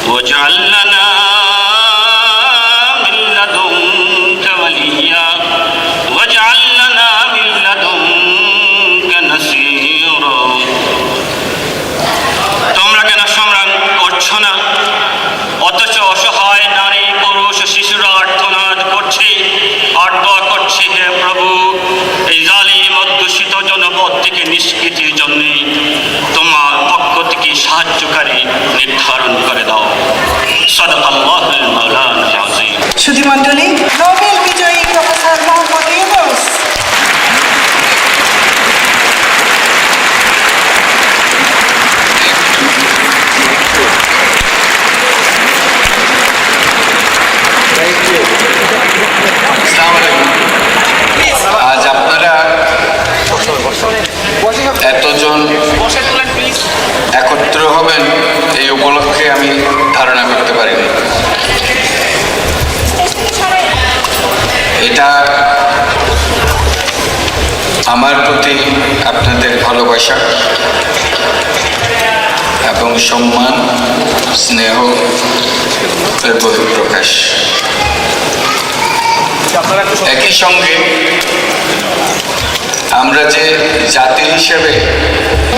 واجعل لنا من لدنك وليا واجعل لنا من لدنك نصيرا তোমরা কেন সংগ্রাম করছো না অথচ অসহায় নারী পুরুষ শিশুরা আর্তনাদ করছে আর দোয়া করছে হে প্রভু এই জালিম অধ্যুষিত জনপদ থেকে নিষ্কৃতির জন্য তোমার পক্ষ থেকে সাহায্যকারী নির্ধারণ করে দাও সাদাকাল্লাহুল মাওলানা আযীম। সুধীমণ্ডলী, নোবেল বিজয়ী প্রফেসর মোহাম্মদ ইউনূস। আজ আপনারা এতজন একত্র হবেন এই উপলক্ষে আমি ধারণা করতে পারিনি। এটা আমার প্রতি আপনাদের ভালোবাসা এবং সম্মান স্নেহ এর বহিঃপ্রকাশ। একই সঙ্গে আমরা যে জাতি হিসেবে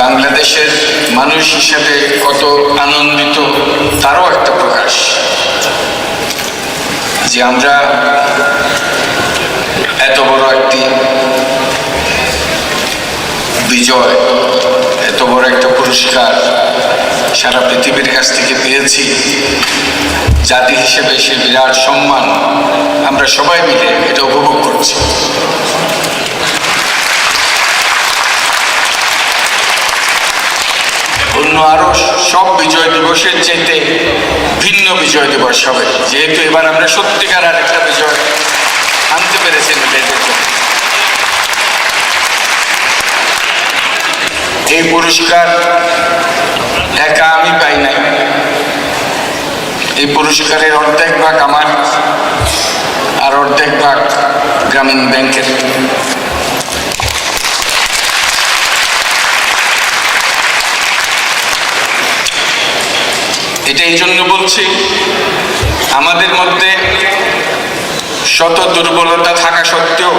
বাংলাদেশের মানুষ হিসেবে কত আনন্দিত তারও একটা প্রকাশ যে আমরা এত বড় একটি বিজয়, এত বড় একটা পুরস্কার সারা পৃথিবীর কাছ থেকে পেয়েছি। জাতি হিসেবে সে বিরাট সম্মান আমরা সবাই মিলে এটা উপভোগ করছি। অন্য আরো সব বিজয় দিবসের চাইতে ভিন্ন বিজয় দিবস হবে, যেহেতু এবার আমরা সত্যিকার আর একটা বিজয় আনতে পেরেছি মেয়েদের জন্য। এই পুরস্কার একা আমি পাই নাই, এই পুরস্কারের অর্ধেক ভাগ আমার আর অর্ধেক ভাগ গ্রামীণ ব্যাংকের। এটা এই জন্য বলছি, আমাদের মধ্যে শত দুর্বলতা থাকা সত্ত্বেও,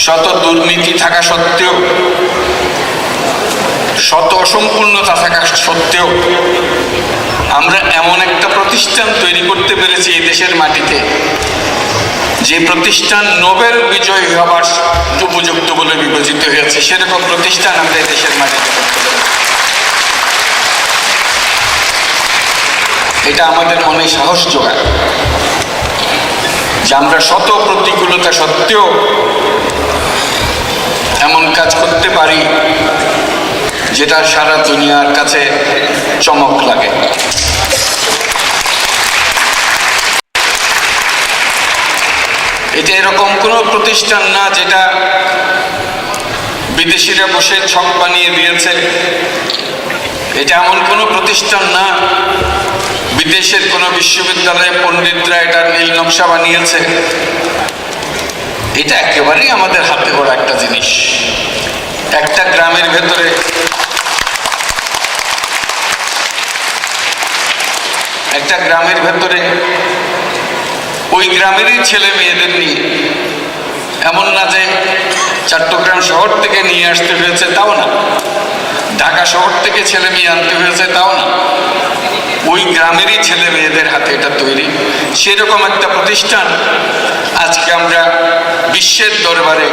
শত দুর্নীতি থাকা সত্ত্বেও, শত অসম্পূর্ণতা থাকা সত্ত্বেও আমরা এমন একটা প্রতিষ্ঠান তৈরি করতে পেরেছি এই দেশের মাটিতে, যে প্রতিষ্ঠান নোবেল বিজয়ী হবার উপযুক্ত বলে বিবেচিত হয়েছে। সেরকম প্রতিষ্ঠান আমরা এই দেশের মাটিতে করতে পেরেছি। এটা আমাদের মনে সাহস যোগায় যে আমরা শত প্রতিকূলতা সত্ত্বেও এমন কাজ করতে পারি যেটা সারা দুনিয়ার কাছে চমক লাগে। এটা এরকম কোনো প্রতিষ্ঠান না যেটা বিদেশিরা বসে ছক বানিয়ে দিয়েছে। এটা এমন কোনো প্রতিষ্ঠান না বিদেশের কোনো বিশ্ববিদ্যালয়ে পণ্ডিতরা এটার নীল নকশা বানিয়েছে। এটা একেবারেই আমাদের হাতে গড়া একটা জিনিস। একটা গ্রামের ভেতরে ওই গ্রামেরই ছেলে মেয়েদের নিয়ে, এমন না যে চট্টগ্রাম শহর থেকে নিয়ে আসতে হয়েছে তাও না, ঢাকা শহর থেকে ছেলে মেয়ে আনতে হয়েছে তাও না, ওই গ্রামেরই ছেলে মেয়েদের হাতে এটা তৈরি। সেরকম একটা প্রতিষ্ঠান আজকে আমরা বিশ্বের দরবারে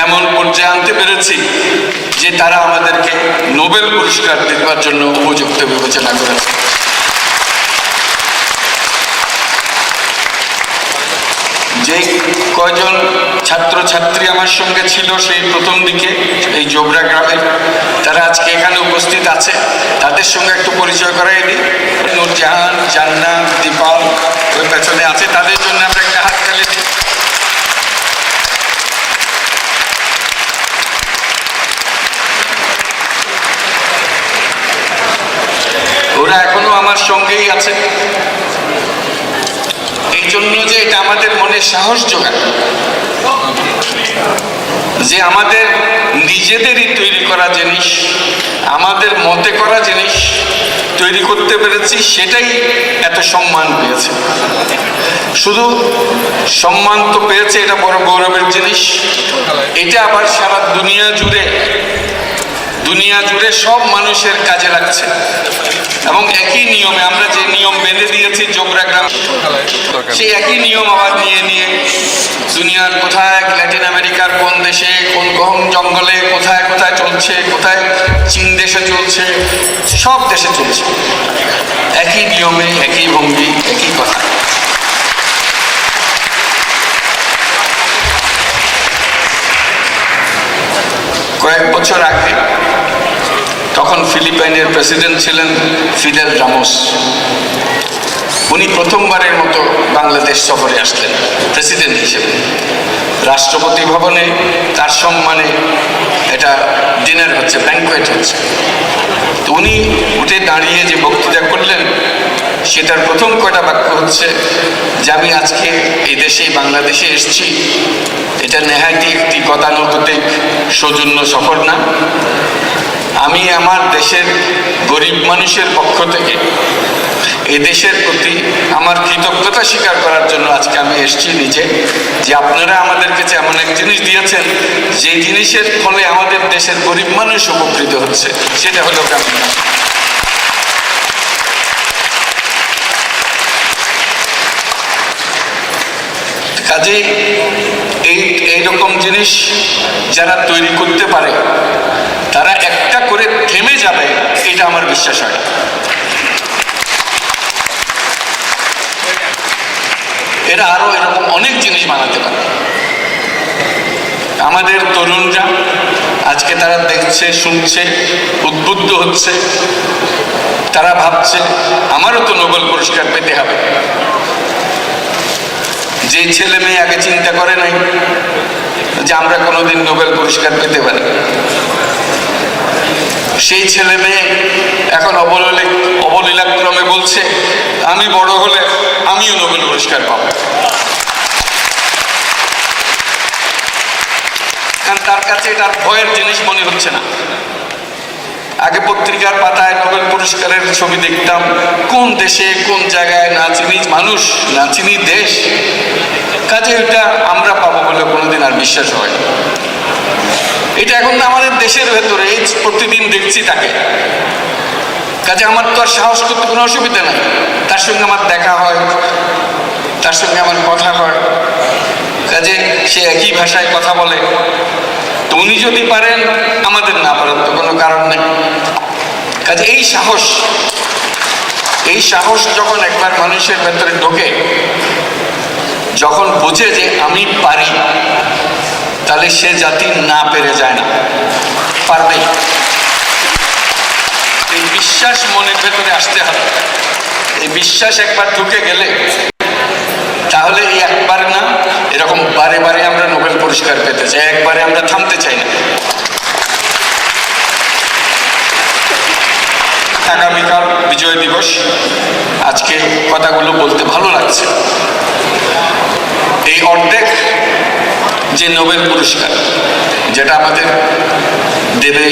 এমন পর্যায়ে আনতে পেরেছি যে তারা আমাদেরকে নোবেল পুরস্কার দেওয়ার জন্য উপযুক্ত বিবেচনা করেছে। যে কয়জন ছাত্রছাত্রী আমার সঙ্গে ছিল সেই প্রথম দিকে এই জোবরা গ্রামের, তারা আজকে এখানে উপস্থিত আছে, তাদের সঙ্গে একটু পরিচয় করাই দিই। নূরজাহান, জান্নাত, দীপাল ওই পেছনে আছে, তাদের জন্য আমরা একটা হাততালি দিই। ওরা এখনো আমার সঙ্গেই আছে। এই জন্য যে এটা আমাদের মনে সাহস যোগায় যে আমাদের নিজেদেরই তৈরি করা জিনিস, আমাদের মতে করা জিনিস তৈরি করতে পেরেছি, সেটাই এত সম্মান পেয়েছে। শুধু সম্মান তো পেয়েছে, এটা বড় গৌরবের জিনিস। এটা আবার সারা দুনিয়া জুড়ে সব মানুষের কাজে লাগছে। এবং একই নিয়মে আমরা যে নিয়ম বেঁধে দিয়েছি জোবরা গ্রাম, সেই একই নিয়ম আবার নিয়ে দুনিয়ার কোথায়, ল্যাটিন আমেরিকার কোন দেশে, কোন গহন জঙ্গলে কোথায় কোথায় চলছে, কোথায় চীন দেশে চলছে, সব দেশে চলছে একই নিয়মে, একই ভঙ্গি, একই কথা। কয়েক বছর আগে, তখন ফিলিপাইনের প্রেসিডেন্ট ছিলেন ফিদেল রামোস। উনি প্রথমবারের মতো বাংলাদেশ সফরে আসলেন প্রেসিডেন্ট হিসেবে। রাষ্ট্রপতি ভবনে তার সম্মানে এটা ডিনার হচ্ছে, ব্যাংকোয়েট হচ্ছে। তো উনি উঠে দাঁড়িয়ে যে বক্তৃতা করলেন, সেটার প্রথম কয়টা বাক্য হচ্ছে যে আমি আজকে এই দেশে বাংলাদেশে এসেছি, এটা নেহায়তি একটি গতানুগতিক সৌজন্য সফর না। আমি আমার দেশের গরিব মানুষের পক্ষ থেকে এই দেশের প্রতি আমার কৃতজ্ঞতা স্বীকার করার জন্য আজকে আমি এসেছি নিজে, যে আপনারা আমাদের কাছে এমন এক জিনিস দিয়েছেন যে জিনিসের ফলে আমাদের দেশের গরিব মানুষ উপকৃত হচ্ছে, সেটা হলো গ্রামীণ ব্যাংক। কাজেই এইরকম জিনিস যারা তৈরি করতে পারে, তারা একটা করে থেমে যাবে, এটা আমার বিশ্বাস হয়। এরা আরো এরকম অনেক জিনিস বানাতে পারে। আমাদের তরুণরা আজকে তারা দেখছে, শুনছে, উদ্বুদ্ধ হচ্ছে, তারা ভাবছে আমারও তো নোবেল পুরস্কার পেতে হবে। যে ছেলে মেয়ে আগে চিন্তা করে নাই যে আমরা কোনোদিন নোবেল পুরস্কার পেতে পারি, সেই ছেলে মেয়ে এখন অবলীলাক্রমে বলছে আমি বড় হলে আমিও নোবেল পুরস্কার পাবো। কারণ তার কাছে এটার ভয়ের জিনিস মনে হচ্ছে না। আগে পত্রিকার পাতায় নোবেল পুরস্কারের ছবি দেখতাম, কোন দেশে কোন জায়গায়, না চিনি মানুষ না চিনি দেশ, কাজে এটা আমরা পাবো বলে কোনোদিন আর বিশ্বাস হয় না। এটা এখন তো আমাদের দেশের ভেতরে, এই প্রতিদিন দেখছি তাকে। কাজে আমার তো আর সাহস করতে কোনো অসুবিধা নাই। তার সঙ্গে আমার দেখা হয়, তার সঙ্গে আমার কথা হয়, কাজে সে একই ভাষায় কথা বলে। তো উনি যদি পারেন, আমাদের না পারেন তো কোনো কারণ নেই। কাজে এই সাহস যখন একবার মানুষের ভেতরে ঢোকে, যখন বোঝে যে আমি পারি, তাহলে সে জাতি না পেরে যায় না, পারবেই। এই বিশ্বাস মনের ভেতরে আসতে হবে। এই বিশ্বাস একবার ঢুকে গেলে তাহলে এই একবার না, এরকম বারে বারে আমরা নোবেল পুরস্কার পেতে চাই, একবারে আমরা থামতে চাই না। আগামীকাল বিজয় দিবস, আজকে কথাগুলো বলতে ভালো লাগছে। এই অর্ধেক যে নোবেল পুরস্কার যেটা আমাদের দেবে,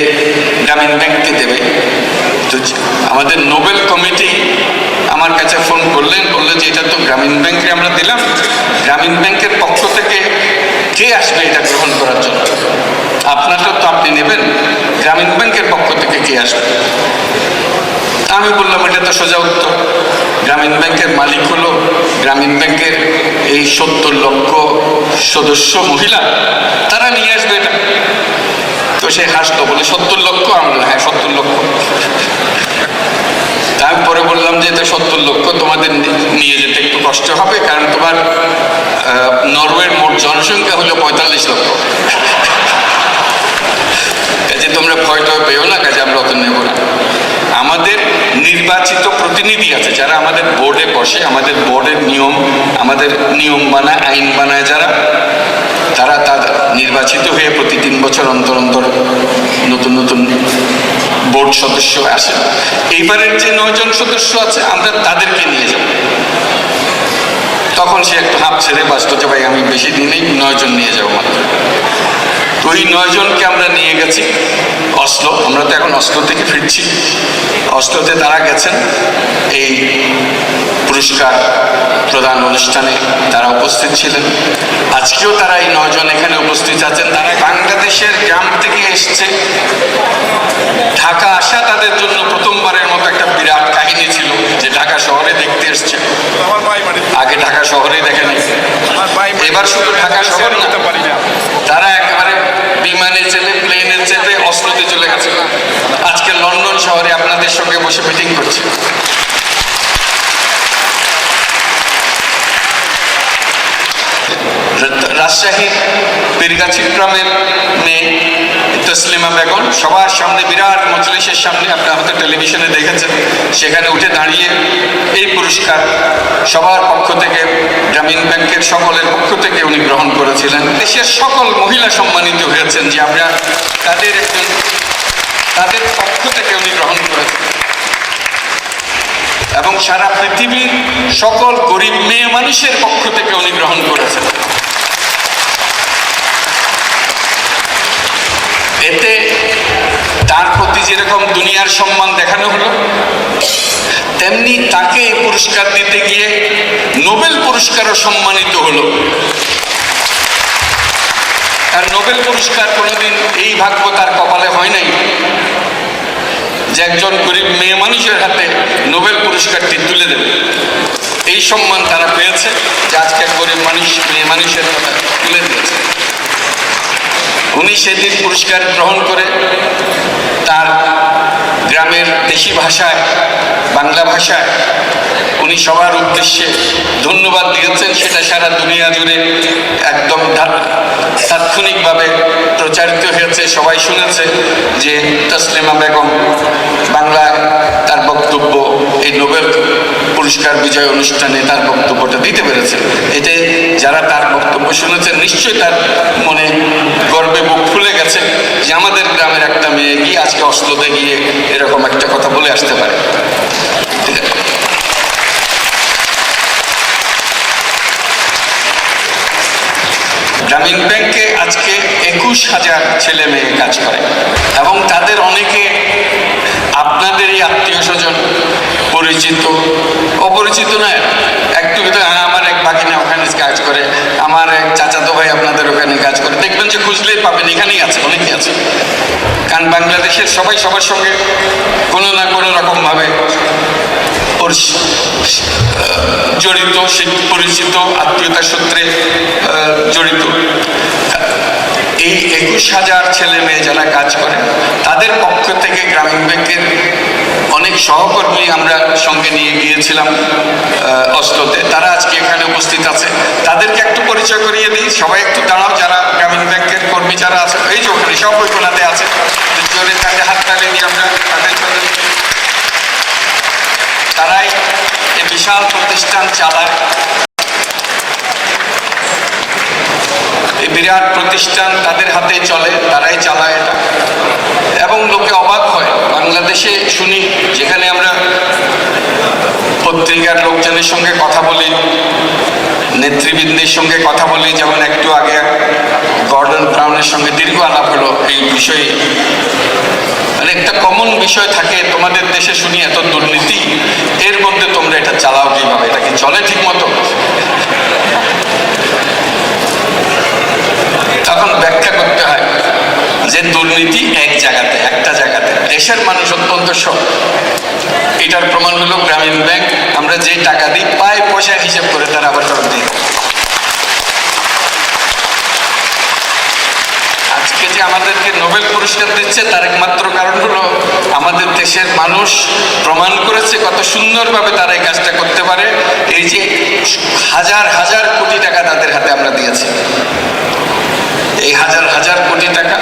গ্রামীণ ব্যাংককে দেবে, তো আমাদের নোবেল কমিটি আমার কাছে ফোন করলেন, বললেন যে এটা তো গ্রামীণ ব্যাংকে আমরা দিলাম, গ্রামীণ ব্যাংকের পক্ষ থেকে কে আসবে এটা গ্রহণ করার জন্য? আপনারটা তো আপনি নেবেন, গ্রামীণ ব্যাংকের পক্ষ থেকে কে আসবে? আমি বললাম এটা তো সোজা উত্তর, গ্রামীণ ব্যাংকের মালিক হলো গ্রামীণ ব্যাংকের এই 70 লক্ষ সদস্য মহিলা, তারা নিয়ে আসবে এটা। তো সে হাসলো, বলে 70 লক্ষ? আমরা হ্যাঁ 70 লক্ষ। আমি পরে বললাম যে এটা 70 লক্ষ তোমাদের নিয়ে যেতে একটু কষ্ট হবে, কারণ তোমার নরওয়ের মোট জনসংখ্যা হলো 45 লক্ষ। কাজে তোমরা ভয়টা পেও না, কাজে আমরা অত নেব না। আমাদের নির্বাচিত প্রতিনিধি আছে যারা আমাদের বোর্ডে বসে, আমাদের বোর্ডের আমাদের নিয়ম বানায়, আইন বানায় যারা, তারা নির্বাচিত হয়ে প্রতি 3 বছর অন্তর অন্তর নতুন নতুন বোর্ড সদস্য আসে। এইবারের যে 9 জন সদস্য আছে, আমরা তাদেরকে নিয়ে যাব। তখন সে একটু হাঁপ ছেড়ে বাঁচত যে ভাই আমি বেশি দিনেই 9 জন নিয়ে যাবো মাত্র। ওই 9 জনকে আমরা নিয়ে গেছি অসলো। আমরা তো এখন অসলো থেকে ফিরছি। অসলোতে তারা গেছেন এই পুরস্কার প্রদান অনুষ্ঠানে, তারা উপস্থিত ছিলেন। আজকেও তারা এই 9 জন এখানে উপস্থিত আছেন। তারা বাংলাদেশের গ্রাম থেকে এসছে। ঢাকা আসা তাদের জন্য প্রথমবারের মতো একটা বিরাট কাহিনী ছিল, যে ঢাকা শহরে দেখতে এসছে। আগে ঢাকা শহরে দেখেনি, এবার শুধু ঢাকা শহর না, তারা একেবারে বিমানে চেপে প্লেনে চেপে অসলোতে চলে গেছে। আজকে লন্ডন শহরে আপনাদের সঙ্গে বসে মিটিং করছে। রাজশাহীর পীরগাছি গ্রামের মেয়ে তসলিমা বেগম সবার সামনে বিরাট মজলিসের সামনে, আপনারা হয়তো টেলিভিশনে দেখেছেন, সেখানে উঠে দাঁড়িয়ে এই পুরস্কার সবার পক্ষ থেকে, গ্রামীণ ব্যাংকের সকলের পক্ষ থেকে উনি গ্রহণ করেছিলেন। দেশের সকল মহিলা সম্মানিত হয়েছেন যে আমরা তাদের পক্ষ থেকে উনি গ্রহণ করেছেন। এবং সারা পৃথিবীর সকল গরিব মেয়ে মানুষের পক্ষ থেকে উনি গ্রহণ করেছেন। এতে তার প্রতি যেরকম দুনিয়ার সম্মান দেখানো হলো, তেমনি তাকে এই পুরস্কার দিতে গিয়ে নোবেল পুরস্কারও সম্মানিত হলো। আর নোবেল পুরস্কার কোনোদিন এই ভাগ্য তার কপালে হয় নাই যে একজন গরিব মেয়ে মানুষের হাতে নোবেল পুরস্কারটি তুলে দেবে। এই সম্মান তারা পেয়েছে যে আজকের গরিব মেয়ে মানুষের হাতে তুলে দিয়েছে। উনি সেদিন পুরস্কার গ্রহণ করে তার গ্রামের দেশি ভাষায়, বাংলা ভাষায় উনি সবার উদ্দেশ্যে ধন্যবাদ দিয়েছেন। সেটা সারা দুনিয়া জুড়ে একদম তাৎক্ষণিকভাবে প্রচারিত হয়েছে, সবাই শুনেছে যে তসলিমা বেগম বাংলায় তার বক্তব্য এই নোবেল পুরস্কার বিজয় অনুষ্ঠানে তার বক্তব্যটা দিতে পেরেছেন। এতে যারা তার বক্তব্য শুনেছেন নিশ্চয়ই তার মনে গর্বে বুক ফুলে গেছে যে আমাদের গ্রামের একটা মেয়ে গিয়ে আজকে অসলোতে গিয়ে এরকম একটা কথা বলে আসতে পারে। ঠিক আছে, গ্রামীণ ব্যাংকে আজকে 21,000 ছেলে মেয়ে কাজ করে এবং তাদের অনেকে আপনাদেরই আত্মীয় স্বজন, পরিচিত অপরিচিত নয়। একটু ভিতরে আমার এক ভাগিনা ওখানে কাজ করে, আমার এক চাচাতো ভাই আপনাদের ওখানে কাজ করে, দেখবেন যে খুঁজলেই পাবেন, এখানেই আছে, অনেকেই আছে। কারণ বাংলাদেশের সবাই সবার সঙ্গে কোনো না কোনো রকমভাবে জড়িত, পরিচিত, আত্মীয়তার সূত্রে জড়িত। এই 21,000 ছেলে মেয়ে যারা কাজ করে তাদের পক্ষ থেকে গ্রামীণ ব্যাংকের অনেক সহকর্মী আমরা সঙ্গে নিয়ে গিয়েছিলাম অসলোতে। তারা আজকে এখানে উপস্থিত আছে, তাদেরকে একটু পরিচয় করিয়ে দিই। সবাই একটু দাঁড়াও, যারা গ্রামীণ ব্যাংকের কর্মী যারা আছে, এই যে ওখানে সব ওই কোনাতে আছে, জোরে তাদের হাত তালে দিয়ে আমরা তাদের সাথে, তারাই এই বিশাল প্রতিষ্ঠান চালায়। এই বিরাট প্রতিষ্ঠান তাদের হাতে চলে, তারাই চালায় এটা। এবং লোকে অবাক হয়, বাংলাদেশে শুনি, যেখানে আমরা পত্রিকার লোকজনের সঙ্গে কথা বলি, নেতৃবৃন্দের সঙ্গে কথা বলি, যেমন একটু আগে গর্ডন ব্রাউনের সঙ্গে দীর্ঘ আলাপ হলো এই বিষয়ে। মানে একটা কমন বিষয় থাকে, তোমাদের দেশে শুনি এত দুর্নীতি, এর মধ্যে তোমরা এটা চালাও কিভাবে, এটা কি চলে ঠিক মতো? তখন ব্যাখ্যা করতে হয় যে দুর্নীতি একটা জায়গাতে, দেশের মানুষ অত্যন্ত সৎ। এটার প্রমাণ হলো গ্রামীণ ব্যাংক, আমরা যে টাকা দিই পায় পয়সা হিসেব করে তারা আবার ফেরত দিই। আজকে যে আমাদেরকে নোবেল পুরস্কার দিচ্ছে তার একমাত্র কারণ হলো আমাদের দেশের মানুষ প্রমাণ করেছে কত সুন্দরভাবে তারা এই কাজটা করতে পারে। এই যে হাজার হাজার কোটি টাকা তাদের হাতে আমরা দিয়েছি, এই হাজার হাজার কোটি টাকা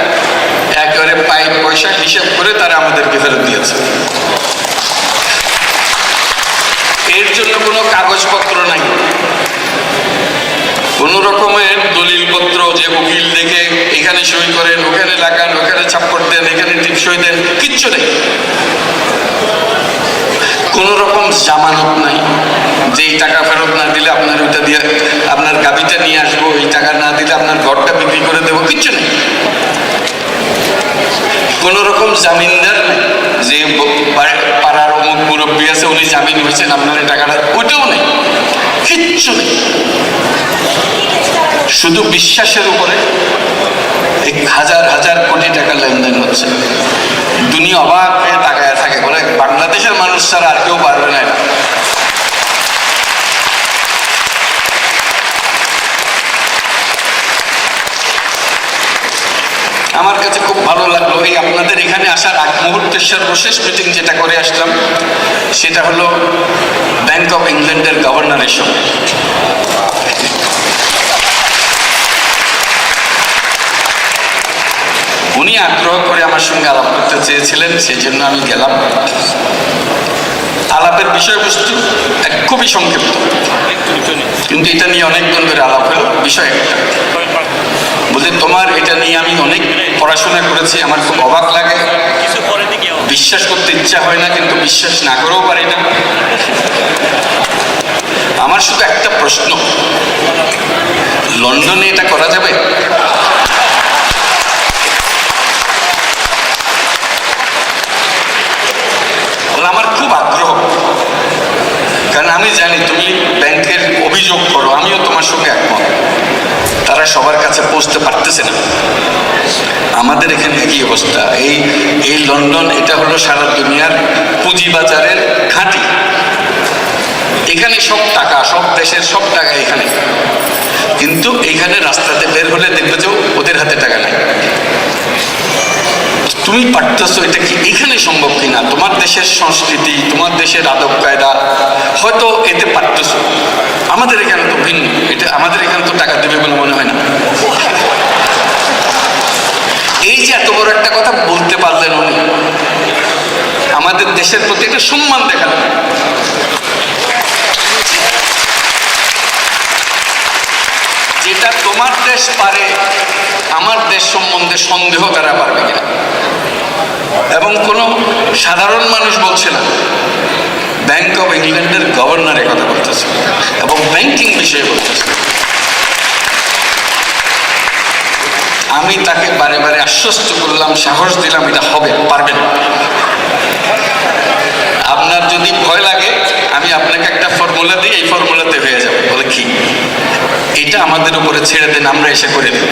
একেবারে পাই পয়সা হিসেব করে তারা আমাদেরকে ফেরত দিয়েছে। এর জন্য কোনো কাগজপত্র নাই, কোন রকমের দলিলপত্র যে উকিল দেখে এখানে সই করেন, ওখানে লাগান, ওখানে ছাপ্পড় দেন, এখানে টিপসই দেন, কিচ্ছু নেই। কোন রকম জামানত নাই যে এই টাকা ফেরত না দিলে আপনার ওইটা দিয়ে আপনার গাবিটা নিয়ে আসবো, এই টাকা না দিলে আপনার ঘরটা বিক্রি করে দেবো, কিচ্ছু নেই। কোন রকম জামিনদার নেই যে পাড়ার অমুক মুরব্বী আছে উনি জামিন হয়েছেন আপনার এই টাকাটা, ওইটাও নেই, কিচ্ছু নেই। শুধু বিশ্বাসের উপরে এই হাজার হাজার কোটি টাকা লেনদেন হচ্ছে। দুনিয়া অবাক হয়ে তাকায় থাকে, বলে বাংলাদেশের মানুষ ছাড়া আর কেউ পারবে না। আমার কাছে খুব ভালো লাগলো এই আপনাদের এখানে আসার আগ মুহূর্তের সর্বশেষ মিটিং যেটা করে আসলাম, সেটা হলো ব্যাংক অফ ইংল্যান্ডের গভর্নরের সঙ্গে। উনি আগ্রহ করে আমার সঙ্গে আলাপ করতে চেয়েছিলেন, সেই জন্য আমি গেলাম। আলাপের বিষয়বস্তু খুবই সংক্ষিপ্ত, কিন্তু এটা নিয়ে অনেকক্ষণ ধরে আলাপ হলো। বিষয় একটা, বলতে তোমার এটা নিয়ে আমি অনেক পড়াশোনা করেছি, আমার খুব অবাক লাগে, বিশ্বাস করতে ইচ্ছা হয় না, কিন্তু বিশ্বাস না করেও পারি না। আমার শুধু একটা প্রশ্ন, লন্ডনে এটা করা যাবে? আমার খুব আগ্রহ, কারণ আমি জানি তুমি ব্যাংকের অভিযোগ করো, আমিও তোমার সঙ্গে একমত, তারা সবার কাছে পৌঁছতে পারতেছে না। আমাদের এখানে একই অবস্থা। এই লন্ডন এটা হলো সারা দুনিয়ার পুঁজিবাজারের ঘাঁটি। এখানে সব টাকা, সব দেশের সব টাকা এখানে, কিন্তু এখানে রাস্তাতে বের হলে দেখবে যে ওদের হাতে টাকা নাই। তুমি পারতেছো, এটা কি এখানে সম্ভব কিনা? তোমার দেশের সংস্কৃতি, তোমার দেশের আদব কায়দা, হয়তো এতে পারতেছো। আমাদের এখানে তো ভিন্ন, এটা আমাদের এখানে তো টাকা দেবে বলে মনে হয় না। এই যে এত বড় একটা কথা বলতে পারলেন উনি, আমাদের দেশের প্রতি একটা সম্মান দেখালেন। যেটা তোমার দেশ পারে, আমার দেশ সম্বন্ধে সন্দেহ তারা পারবে কিনা। এবং কোনো সাধারণ মানুষ বলছে না, ব্যাংক অফ ইংল্যান্ডের গভর্নরের কথা বলতেছে এবং ব্যাংকিং বিষয়ে বলতেছে। আমি তাকে বারে বারে আশ্বস্ত করলাম, সাহস দিলাম, এটা হবে, পারবেন। আপনার যদি ভয় লাগে আমি আপনাকে একটা ফর্মুলা দিই, এই ফর্মুলাতে হয়ে যাবে। বলে কি? এটা আমাদের উপরে ছেড়ে দেন, আমরা এসে করে দিই।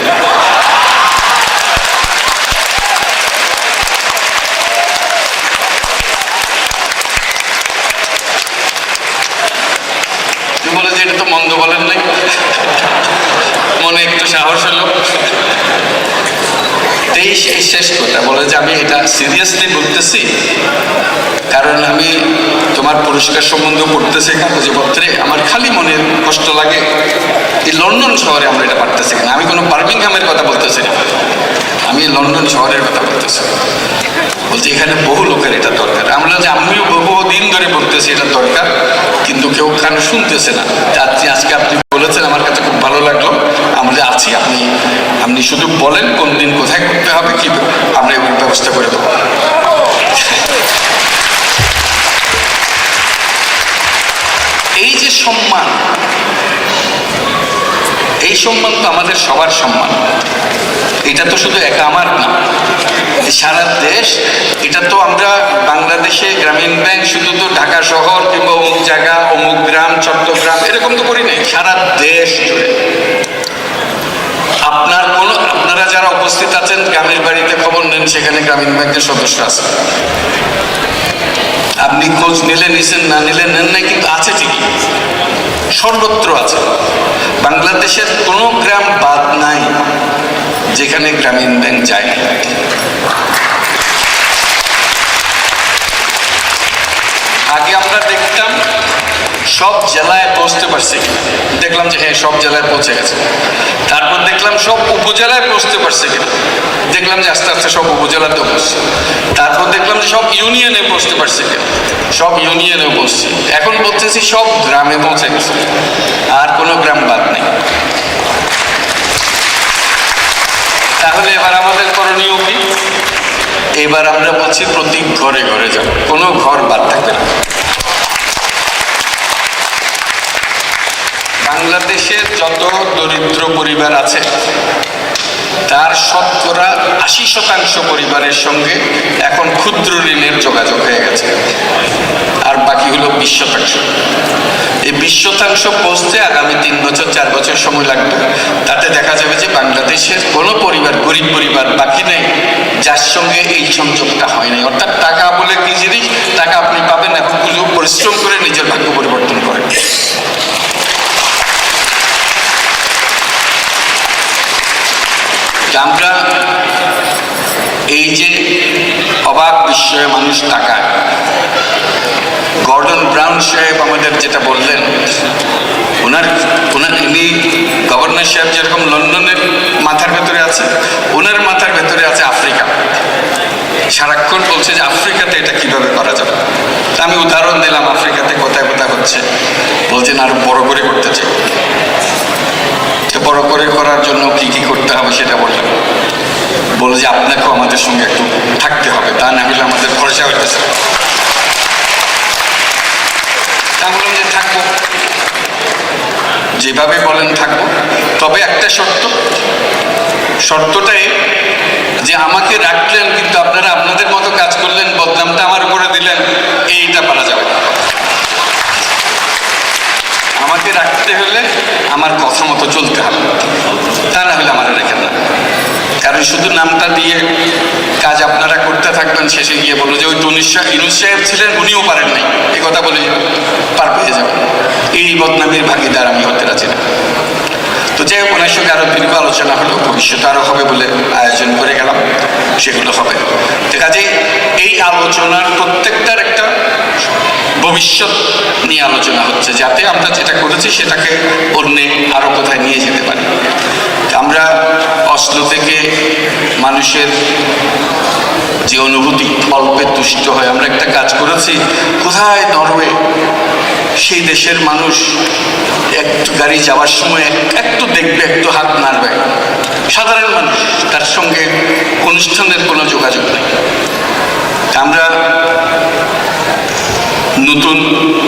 বলে যে এটা তো মন্দ বলেন নাই, মনে একটু সাহস হলো। এই শেষ কথা বলে যে আমি এটা সিরিয়াসলি বলতেছি, কারণ আমি তোমার পুরস্কার সম্বন্ধে পড়তেছি কাগজপত্রে, আমার খালি মনে কষ্ট লাগে এই লন্ডন শহরে আমরা এটা পারতেছি না। আমি কোনো বার্মিংহামের কথা বলতেছি না, আমি লন্ডন শহরের কথা বলতেছি। বলছি এখানে বহু লোকের এটা দরকার। আমরা যে আমিও বহু দিন ধরে বলতেছি এটা দরকার, কিন্তু কেউ কানে শুনতেছে না। আজকে আপনি বলেছেন, আমার কাছে খুব ভালো লাগলো। আমরা আছি, আপনি শুধু বলেন কোন দিন কোথায় করতে হবে, কি আমরা এবার ব্যবস্থা করে দেবো। এই যে সম্মান, এই সম্মান তো আমাদের সবার সম্মান। এটা তো শুধু একা আমার না, সারা দেশ। এটা তো আমরা বাংলাদেশে গ্রামীণ ব্যাংক শুধু তো ঢাকা শহর কিংবা অমুক জায়গা, অমুক গ্রাম, চট্টগ্রাম এরকম তো করি নাই, সারা দেশ জুড়ে। আপনারা যারা উপস্থিত আছেন, গ্রামের বাড়িতে খবর নেন, সেখানে গ্রামীণ ব্যাংকের সদস্য আছে। আপনি খোঁজ নিলে নিছেন, না নিলে নেন নাই, কিন্তু আছে ঠিকই, সর্বত্র আছে। বাংলাদেশের কোনো গ্রাম বাদ নাই যেখানে গ্রামীণ ব্যাংক যায়। আগে আমরা দেখতাম সব জেলায় পৌঁছতে পারছে, দেখলাম যে হ্যাঁ সব জেলায় পৌঁছে গেছে। তারপর দেখলাম সব উপজেলায় পৌঁছতে পারছে কিনা, দেখলাম যে আস্তে আস্তে সব উপজেলাতেও পৌঁছছে। তারপর দেখলাম যে সব ইউনিয়নে পৌঁছতে পারছে কিনা, সব ইউনিয়নেও পৌঁছছে। এখন বলতেছি সব গ্রামে পৌঁছে গেছে, আর কোনো গ্রাম বাদ নেই। তাহলে এবার আমাদের করণীয় কি? এবার আমরা বলছি প্রতি ঘরে ঘরে যাব, কোনো ঘর বাদ থাকবে না। বাংলাদেশের যত দরিদ্র পরিবার আছে তার শতকরা 80% পরিবারের সঙ্গে এখন ক্ষুদ্র ঋণের যোগাযোগ হয়ে গেছে, আর বাকি হলো 20%। এই 20% পৌঁছতে আগামী 3 বছর 4 বছর সময় লাগবে। তাতে দেখা যাবে যে বাংলাদেশের কোনো পরিবার, গরিব পরিবার বাকি নেই যার সঙ্গে এই সংযোগটা হয় নাই। অর্থাৎ টাকা বলে কি জিনিস, টাকা আপনি পাবেন এখন কিছু পরিশ্রম করে নিজের ভাগ্য পরিবর্তন করেন। আমরা এই যে অবাক বিস্ময়ে মানুষ তাকায়, গর্ডন ব্রাউন সাহেব আমাদের যেটা বললেন, ইনি গভর্নর সাহেব যেরকম লন্ডনের মাথার ভেতরে আছে, ওনার মাথার ভেতরে আছে আফ্রিকা। সারাক্ষণ বলছে যে আফ্রিকাতে এটা কিভাবে করা যাবে। তা আমি উদাহরণ দিলাম আফ্রিকাতে কোথায় কোথায় হচ্ছে, বলছেন আরো বড় করে করতে চাই। বড় করে করার জন্য কি কি করতে হবে সেটা বললাম। বলে যে আপনাকেও আমাদের সঙ্গে একটু থাকতে হবে, তা না হলে আমাদের ভরসা হইতেছে। তা বললাম যে থাকবো, যেভাবে বলেন থাকবো, তবে একটা শর্তটাই যে আমাকে রাখলেন কিন্তু আপনারা আপনাদের মতো কাজ করলেন, বদনামটা আমার উপরে দিলেন, এইটা পারা যাবে। আমাকে রাখতে হলে আমার কথা মতো চলতে হবে, তা না হলে আমার রেখেন না। কারণ শুধু নামটা দিয়ে কাজ আপনারা করতে থাকবেন, শেষে গিয়ে বলবো যে ওই ইউনূস সাহেব ছিলেন, উনিও পারেন নাই, এই কথা বলে পার পেয়ে যাবেন। এই বদনামের ভাগিদার আমি হতে রাজি না। তো যাই হোক, ওনার সঙ্গে আরো দীর্ঘ আলোচনা হলো, ভবিষ্যতে আরো হবে বলে আয়োজন করে গেলাম, সেগুলো হবে। তো কাজে এই আলোচনার প্রত্যেকটার একটা ভবিষ্যৎ নিয়ে আলোচনা হচ্ছে, যাতে আমরা যেটা করেছি সেটাকে অন্যে আরো কোথায় নিয়ে যেতে পারি। আমরা অসলো থেকে মানুষের যে অনুভূতি, অল্পে তুষ্ট হয়, আমরা একটা কাজ করেছি কোথায় নরওয়ে, সেই দেশের মানুষ একটু গাড়ি যাওয়ার সময় একটু দেখবে, একটু হাত নাড়বে, সাধারণ মানুষ, তার সঙ্গে অনুষ্ঠানের কোনো যোগাযোগ নেই। আমরা নতুন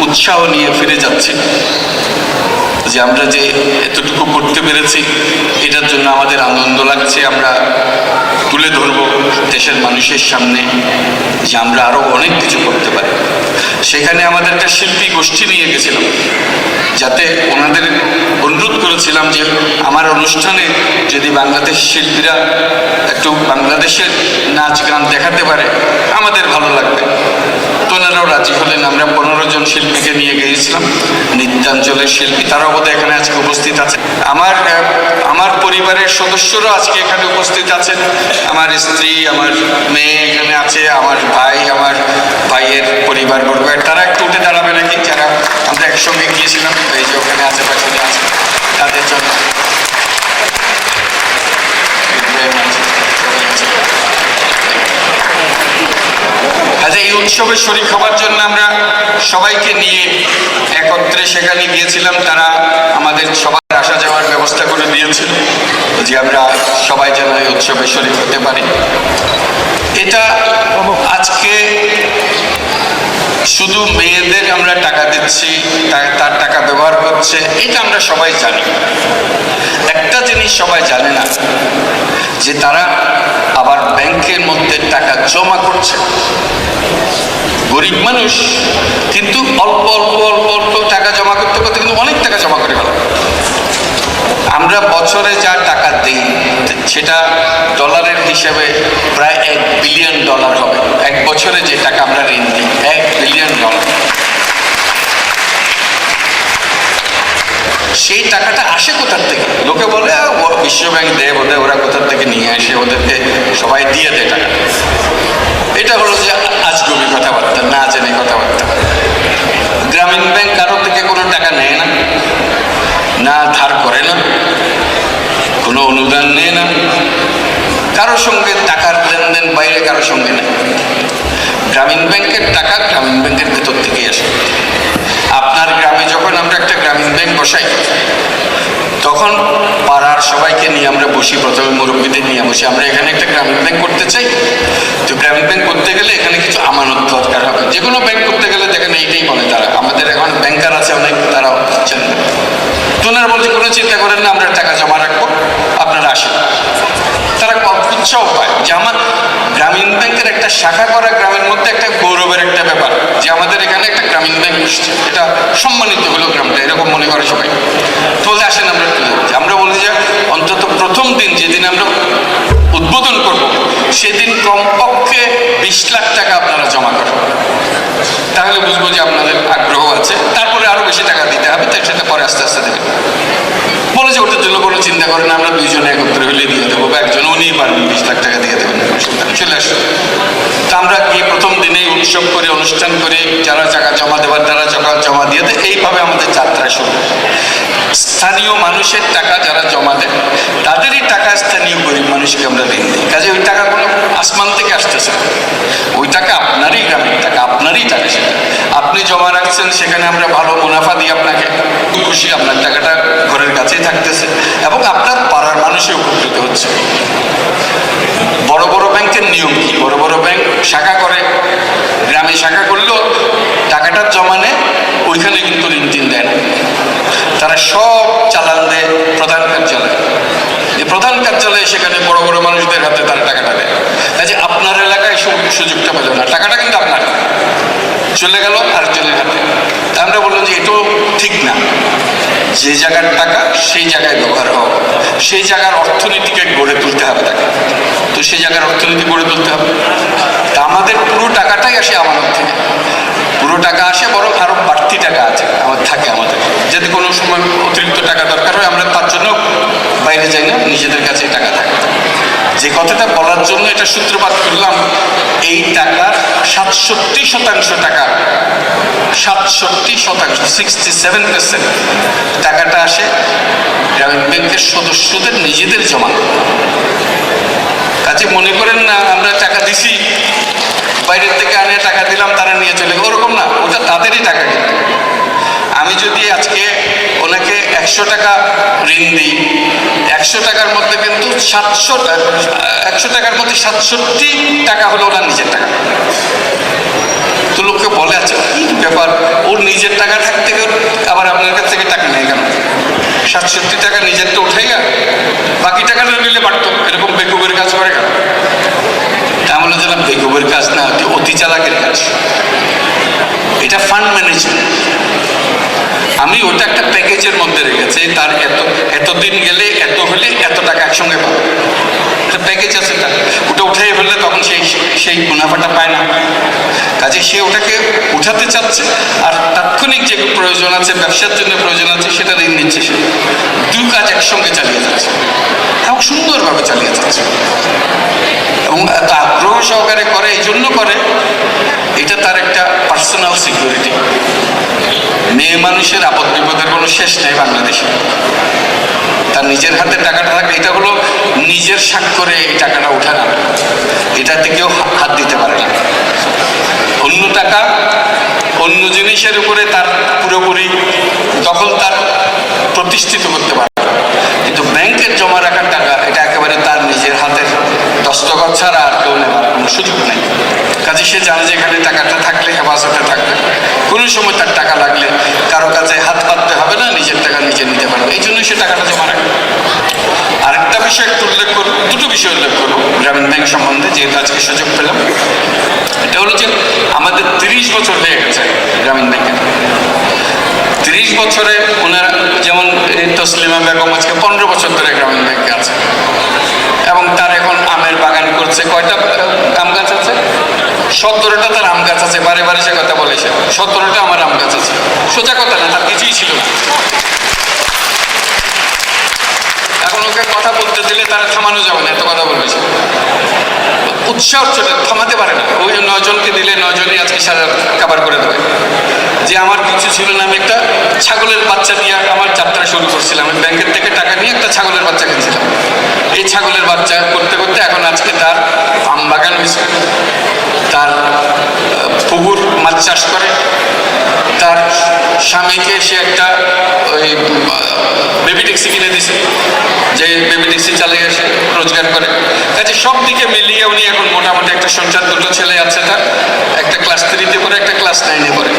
উৎসাহ নিয়ে ফিরে যাচ্ছি যে আমরা যে এতটুকু করতে পেরেছি, এটার জন্য আমাদের আনন্দ লাগছে। আমরা তুলে ধরব দেশের মানুষের সামনে যে আমরা আরো অনেক কিছু করতে পারি। সেখানে আমাদের একটা শিল্পী গোষ্ঠী নিয়ে গেছিলাম, যাতে ওনাদের অনুরোধ করেছিলাম যে আমার অনুষ্ঠানে যদি বাংলাদেশ শিল্পীরা একটু বাংলাদেশের নাচ গান দেখাতে পারে আমাদের ভালো লাগবে। তো ওনারাও রাজি হলেন। আমরা 15 জন শিল্পীকে নিয়ে গিয়েছিলাম, নৃত্যাঞ্চলের শিল্পী, তারাও বোধহয় এখানে আজকে উপস্থিত আছে। আমার পরিবারের সদস্যরা আজকে এখানে উপস্থিত আছেন। আমার স্ত্রী, আমার মেয়ে এখানে আছে, আমার ভাই, আমার ভাইয়ের পরিবারবর্গ। তারা একটু উঠে দাঁড়াবে নাকি, যারা আমরা একসঙ্গে গিয়েছিলাম, এই যে ওখানে আছে, পেছনে আছে, তাদের জন্য। আচ্ছা, এই উৎসবে শরীক হবার জন্য আমরা সবাইকে নিয়ে একত্রে সেখানে গিয়েছিলাম। তারা আমাদের সবার আসা যাওয়ার ব্যবস্থা করে দিয়েছিল যে আমরা সবাই যেন এই উৎসবে শরীক হতে পারি। এটা আজকে শুধু মেয়েদের আমরা টাকা দিচ্ছি, তার টাকা ব্যবহার করছে, এটা আমরা সবাই জানি। একটা জিনিস সবাই জানে না, যে তারা আবার ব্যাংকের মধ্যে টাকা জমা করছে। গরিব মানুষ কিন্তু অল্প অল্প অল্প অল্প টাকা জমা করতে করতে কিন্তু অনেক টাকা জমা করে গেল। আমরা বছরে যা টাকা দিই সেটা ডলারের হিসেবে প্রায় $1 বিলিয়ন হবে। এক বছরে যে টাকা আমরা ঋণ দিই, $1 বিলিয়ন। সেই টাকাটা আসে কোথার থেকে? লোকে বলে বিশ্বব্যাংক দেয়, বোধহয় ওরা কোথার থেকে নিয়ে আসে, ওদেরকে সবাই দিয়ে দেয় টাকা। এটা হলো যে আজগুবি কথাবার্তা, না জেনে কথাবার্তা। গ্রামীণ ব্যাংক কারো থেকে কোনো টাকা নেয় না, না ধার করে না, কোনো অনুদান নেয় না, কারোর সঙ্গে টাকার লেনদেন বাইরে কারোর সঙ্গে নেই। গ্রামীণ ব্যাংকের টাকা গ্রামীণ ব্যাংকের ভেতর থেকেই আসে। আপনার গ্রামে যখন আমরা একটা গ্রামীণ ব্যাংক বসাই, তখন পাড়ার সবাইকে নিয়ে আমরা বসি, প্রথমে মুরব্বীদের নিয়ে বসি, আমরা এখানে একটা গ্রামীণ ব্যাংক করতে চাই। তো গ্রামীণ ব্যাংক করতে গেলে এখানে কিছু আমানত দরকার হবে। যে কোনো ব্যাংক করতে গেলে দেখেন এইটাই বলে তারা। আমাদের এখন ব্যাংকার আছে অনেক, তারাও চান। তো না ওনারা বলছে কোনো চিন্তা করেন না, আমরা টাকা জমা রাখবো, আপনারা আসেন। তারা উৎসাহ পায় যে আমার গ্রামীণ ব্যাংকের একটা শাখা করা গ্রামের মধ্যে একটা গৌরবের একটা ব্যাপার, যে আমাদের এখানে একটা গ্রামীণ ব্যাংক এসছে, এটা সম্মানিত হলো গ্রামটা, এরকম মনে করে সবাই। তো বলে আসেন আমরা তুলে দিচ্ছি। আমরা বলি যে অন্তত প্রথম দিন যেদিন আমরা উদ্বোধন করব সেদিন কমপক্ষে 20 লাখ টাকা আপনারা জমা করেন, তাহলে বুঝবো যে আপনাদের আগ্রহ আছে। তারপরে আরো বেশি টাকা দিতে হবে, তাই সেটা পরে আস্তে আস্তে দেবেন। বলে যে ওটার জন্য কোনো চিন্তা করেন না, আমরা দুইজনে একত্রে হলে দিয়ে দেবো, বা একজন উনিই পারবেন 20 লাখ টাকা দিয়ে দেবেন, চলে আসুন। তা আমরা গিয়ে প্রথম দিনেই উৎসব করে, অনুষ্ঠান করে, যারা টাকা জমা দেওয়ার তারা জমা দিয়ে দেয়, এইভাবে আমাদের যাত্রা শুরু। স্থানীয় মানুষের টাকা যারা জমা দেয় তাদেরই টাকা স্থানীয় গরিব মানুষকে আমরা ঋণ দিই। কাজে ওই টাকাগুলো আসমান থেকে আসতেছে, ওই টাকা আপনারই গ্রামের টাকা, আপনারই টাকা, সেটা আপনি জমা রাখছেন, সেখানে আমরা ভালো মুনাফা দিই আপনাকে, খুশি, আপনার টাকাটা ঘরের কাছেই থাকতেছে এবং আপনার পাড়ার মানুষই উপকৃত হচ্ছে। বড় বড় ব্যাংকের নিয়ম কি? বড় বড় ব্যাংক শাখা করে, গ্রামে শাখা করলেও টাকাটা জমা নেয়, ওইখানে কিন্তু ঋণ টিন দেয় না, তারা সব চালান দেয় প্রধান কার্যালয়। এই প্রধান কার্যালয়ে সেখানে বড় বড় মানুষদের হাতে তারা টাকাটা দেয়। কাজে আপনার এলাকায় সুযোগটা পেল না, টাকাটা কিন্তু আপনার চলে গেল আরেকজনের হাতে। তা আমরা বললাম যে এটাও ঠিক না, যে জায়গার টাকা সেই জায়গায় ব্যবহার হোক, সেই জায়গার অর্থনীতিকে গড়ে তুলতে হবে তাকে, তো সেই জায়গার অর্থনীতি গড়ে তুলতে হবে। তা আমাদের পুরো টাকাটাই আসে আমাদের থেকে, পুরো টাকা আসে, বরং আরো বাড়তি টাকা আছে আমাদের থাকে আমাদের, যদি কোনো সময় অতিরিক্ত টাকা দরকার হয় আমরা তার জন্য বাইরে যাই না, নিজেদের কাছে টাকা থাকে। যে কথাটা বলার জন্য এটা সূত্রপাত করলাম, এই টাকার 67% টাকা, 67%, 67% টাকাটা আসে গ্রামীণ ব্যাংকের সদস্যদের নিজেদের জমা। কাজে মনে করেন না আমরা টাকা দিছি, বাইরের থেকে আনে টাকা দিলাম তারা নিয়ে চলে গেল, ওরকম না, ওটা তাদেরই টাকা। কিন্তু আমি যদি আজকে ওনাকে 100 টাকা ঋণ দিই, 100 টাকার মধ্যে কিন্তু 100 টাকার মধ্যে 67 টাকা হলো ওনার নিজের টাকা। তো লোককে বলে, আছে কি ব্যাপার, ওর নিজের টাকা থাকতে আবার আপনার কাছ থেকে টাকা নেই কেন? 67 টাকা নিজেরটা উঠাই, বাকি টাকাটা নিলে পারতো, এরকম বেকুবের কাজ করে কেন? তা বলে যে বেকুবের কাজ না, অতি চালাকের কাজ, এটা ফান্ড ম্যানেজমেন্ট। আমি ওটা একটা প্যাকেজের মধ্যে রেখেছি, তার এতদিন গেলে এত হলে এত টাকা একসঙ্গে পাবো, একটা প্যাকেজ আছে তার, ওটা উঠাই ফেললে তখন সেই মুনাফাটা পায় না। কাজে সে ওটাকে উঠাতে চাচ্ছে, আর তাৎক্ষণিক যে প্রয়োজন আছে, ব্যবসার জন্য প্রয়োজন আছে, সেটা ঋণ নিচ্ছে। সে দুই কাজ একসঙ্গে চালিয়ে যাচ্ছে এবং সুন্দরভাবে চালিয়ে যাচ্ছে, এবং এত আগ্রহ সহকারে করে, এই জন্য করে, এটা তার একটা পার্সোনাল সিকিউরিটি। মেয়ে মানুষের আপদ বিপদের কোনো শেষ নেই বাংলাদেশে, তার নিজের হাতে টাকাটা থাকে, এটা হলো নিজের স্বাক্ষরে এই টাকাটা ওঠে না, এটাতে কেউ হাত দিতে পারে না। অন্য টাকা, অন্য জিনিসের উপরে তার পুরোপুরি দখল তার প্রতিষ্ঠিত করতে পারে, কিন্তু ব্যাংকের জমা রাখার টাকা এটা একেবারে তার নিজের হাতের দস্তখত ছাড়া আর কেউ নেওয়ার কোনো সুযোগ নেই। কাজে সে জানে যে এখানে টাকাটা থাকলে হেফাজতে থাকবে, কোনো সময় তার টাকা লাগলে কারো কাছে হাত পাততে হবে না, নিজের টাকা নিজে নিতে পারবে, এই জন্যই সে টাকাটা জমা রাখবে। আরেকটা বিষয় একটু উল্লেখ করবো, দুটো বিষয় উল্লেখ করবো গ্রামীণ ব্যাংক সম্বন্ধে, যেহেতু আজকে সুযোগ পেলাম। এটা হলো যে আমাদের 30 বছর হয়ে গেছে গ্রামীণ ব্যাংকের। 30 বছরে ওনারা, যেমন তসলিমা বেগম আজকে 15 বছর ধরে গ্রামীণ ব্যাংকে আছে, এবং তার এখন আমের বাগান করছে। কয়টা আম গাছ আছে? 17টা তার আম গাছ আছে, বারে বারে সে কথা বলেছে, 17টা আমার আম গাছ আছে। সোজা কথা না, তার কিছুই ছিল না। এখন ওকে কথা বলতে দিলে তারা থামানো যাবে না, এত কথা বলেছে, উৎসাহ চলে, থামাতে পারে না। ওই 9 জনকে দিলে 9 জনই আজকে সারা কাবার করে দেবে। যে আমার কিছু ছিল না, আমি একটা ছাগলের বাচ্চা নিয়ে আমার যাত্রা শুরু করছিলাম, আমি ব্যাংকের থেকে টাকা নিয়ে একটা ছাগলের বাচ্চা কিনছিলাম। এই ছাগলের বাচ্চা করতে করতে এখন আজকে তার আম বাগান হয়েছে, তার পুকুর মাছ চাষ করে, তার স্বামীকে সে একটা ওই বেবি ট্যাক্সি কিনে দিছে, যে বেবি ট্যাক্সি চালিয়ে এসে রোজগার করে। কাজে সব দিকে মিলিয়ে উনি এখন মোটামুটি একটা সংসার, 2টো ছেলে আছে তার, একটা ক্লাস 3-তে পড়ে, একটা ক্লাস 9-এ পড়ে।